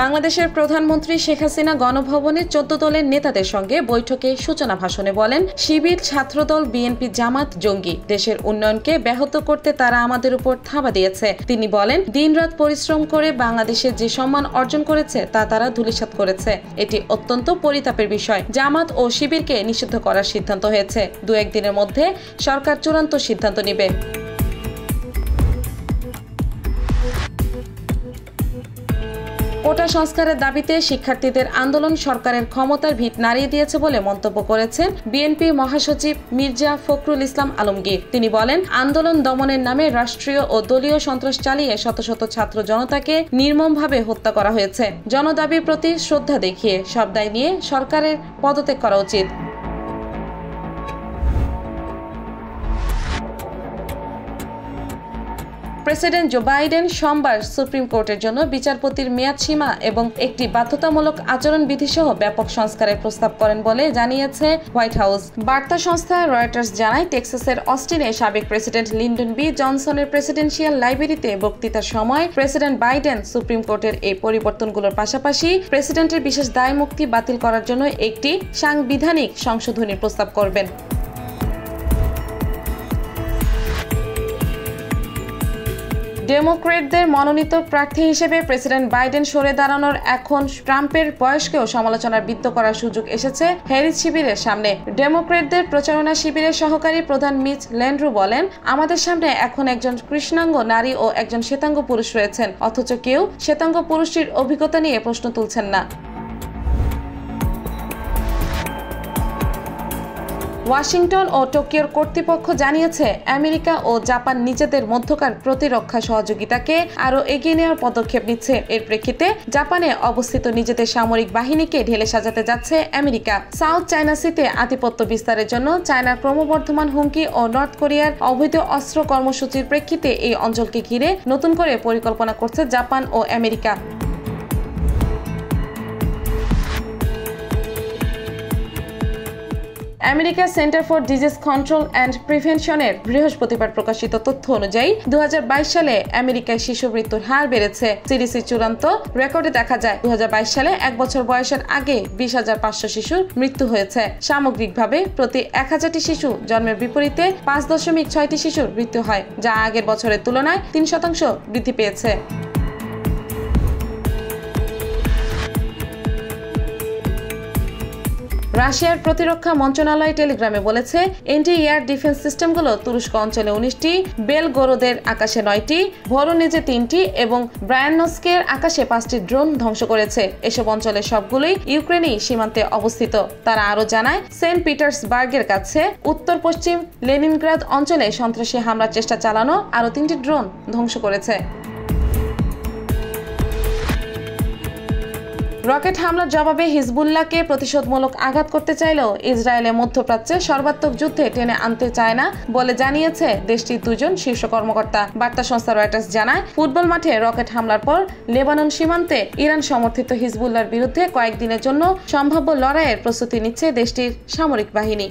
বাংলাদেশের প্রধানমন্ত্রী শেখ হাসিনা গণভবনে 14 দলের নেতাদের সঙ্গে বৈঠকে সূচনা ভাষণে বলেন, শিবির, ছাত্রদল, বিএনপি, জামাত জঙ্গি। দেশের উন্নয়নকে ব্যাহত করতে তারা আমাদের উপর থাবা দিয়েছে। তিনি বলেন, দিনরাত পরিশ্রম করে বাংলাদেশে যে সম্মান অর্জন করেছে তা তারা ধূলিসাৎ করেছে। এটি অত্যন্ত পরিতাপের বিষয়। জামাত ও শিবিরকে নিষিদ্ধ করার সিদ্ধান্ত হয়েছে। 2-1 দিনের মধ্যে সরকার চূড়ান্ত সিদ্ধান্ত নেবে। কোটা সংস্কারের দাবিতে শিক্ষার্থীদের আন্দোলন সরকারের ক্ষমতার ভিত নাড়িয়ে দিয়েছে বলে মন্তব্য করেছেন বিএনপি মহাসচিব মির্জা ফখরুল ইসলাম আলমগীর। তিনি বলেন, আন্দোলন দমনের নামে রাষ্ট্রীয় ও দলীয় সন্ত্রাস চালিয়ে শত শত ছাত্র জনতাকে নির্মমভাবে হত্যা করা হয়েছে। জনদাবির প্রতি শ্রদ্ধা দেখিয়ে সব দায় নিয়ে সরকারের পদত্যাগ করা উচিত। প্রেসিডেন্ট জো বাইডেন সোমবার সুপ্রিম কোর্টের জন্য বিচারপতির মেয়াদ সীমা এবং একটি বাধ্যতামূলক আচরণ বিধি সহ ব্যাপক সংস্কারের প্রস্তাব করেন বলে জানিয়েছে হোয়াইট হাউস। বার্তা সংস্থা রয়টার্স জানায়, টেক্সাসের অস্টিনে সাবেক প্রেসিডেন্ট লিন্ডন বি জনসনের প্রেসিডেন্সিয়াল লাইব্রেরিতে বক্তৃতার সময় প্রেসিডেন্ট বাইডেন সুপ্রিম কোর্টের এই পরিবর্তনগুলোর পাশাপাশি প্রেসিডেন্টের বিশেষ দায় মুক্তি বাতিল করার জন্য একটি সাংবিধানিক সংশোধনীর প্রস্তাব করবেন। ডেমোক্র্যাটদের মনোনীত প্রার্থী হিসেবে প্রেসিডেন্ট বাইডেন সরে দাঁড়ানোর এখন ট্রাম্পের বয়সকেও সমালোচনার বিদ্ধ করার সুযোগ এসেছে হ্যারিস শিবিরের সামনে। ডেমোক্র্যাটদের প্রচারণা শিবিরের সহকারী প্রধান মিচ ল্যান্ড্রু বলেন, আমাদের সামনে এখন একজন কৃষ্ণাঙ্গ নারী ও একজন শ্বেতাঙ্গ পুরুষ রয়েছেন, অথচ কেউ শ্বেতাঙ্গ পুরুষটির অভিজ্ঞতা নিয়ে প্রশ্ন তুলছেন না। ওয়াশিংটন ও টোকিওর কর্তৃপক্ষ জানিয়েছে, আমেরিকা ও জাপান নিজেদের মধ্যকার প্রতিরক্ষা সহযোগিতাকে আরও এগিয়ে নেওয়ার পদক্ষেপ নিচ্ছে। এর প্রেক্ষিতে জাপানে অবস্থিত নিজেদের সামরিক বাহিনীকে ঢেলে সাজাতে যাচ্ছে আমেরিকা। সাউথ চায়না সিতে আধিপত্য বিস্তারের জন্য চায়নার ক্রমবর্ধমান হুমকি ও নর্থ কোরিয়ার অবৈধ অস্ত্র কর্মসূচির প্রেক্ষিতে এই অঞ্চলকে ঘিরে নতুন করে পরিকল্পনা করছে জাপান ও আমেরিকা। আমেরিকার centre for disease control and প্রিভেনশনের বৃহস্পতিবার প্রকাশিত তথ্য অনুযায়ী 2022 সালে আমেরিকায় শিশু মৃত্যুর হার বেড়েছে। সিডিসি চূড়ান্ত রেকর্ডে দেখা যায়, 2022 সালে 1 বছর বয়সের আগে 20,500 শিশুর মৃত্যু হয়েছে। সামগ্রিকভাবে প্রতি 1000টি শিশু জন্মের বিপরীতে 5.6টি শিশুর মৃত্যু হয়, যা আগের বছরের তুলনায় 3% বৃদ্ধি পেয়েছে। রাশিয়ার প্রতিরক্ষা মন্ত্রণালয় টেলিগ্রামে বলেছে, এন্টি এয়ার ডিফেন্স সিস্টেমগুলো তুরস্ক অঞ্চলে 19টি, বেলগোরোদের আকাশে 9টি, ভরোনেজে 3টি এবং ব্রায়ানস্কের আকাশে 5টি ড্রোন ধ্বংস করেছে। এসব অঞ্চলের সবগুলোই ইউক্রেনই সীমান্তে অবস্থিত। তারা আরও জানায়, সেন্ট পিটার্সবার্গের কাছে উত্তর পশ্চিম লেনিনগ্রাদ অঞ্চলে সন্ত্রাসী হামলার চেষ্টা চালানো আরও 3টি ড্রোন ধ্বংস করেছে। রকেট হামলার জবাবে হিজবুল্লাহকে প্রতিশোধমূলক আঘাত করতে চাইলেও ইসরায়েলে মধ্যপ্রাচ্যে সর্বাত্মক যুদ্ধে টেনে আনতে চায় না বলে জানিয়েছে দেশটির 2 জন শীর্ষ কর্মকর্তা। বার্তা সংস্থা রয়টার্স জানায়, ফুটবল মাঠে রকেট হামলার পর লেবানন সীমান্তে ইরান সমর্থিত হিজবুল্লাহর বিরুদ্ধে কয়েকদিনের জন্য সম্ভাব্য লড়াইয়ের প্রস্তুতি নিচ্ছে দেশটির সামরিক বাহিনী।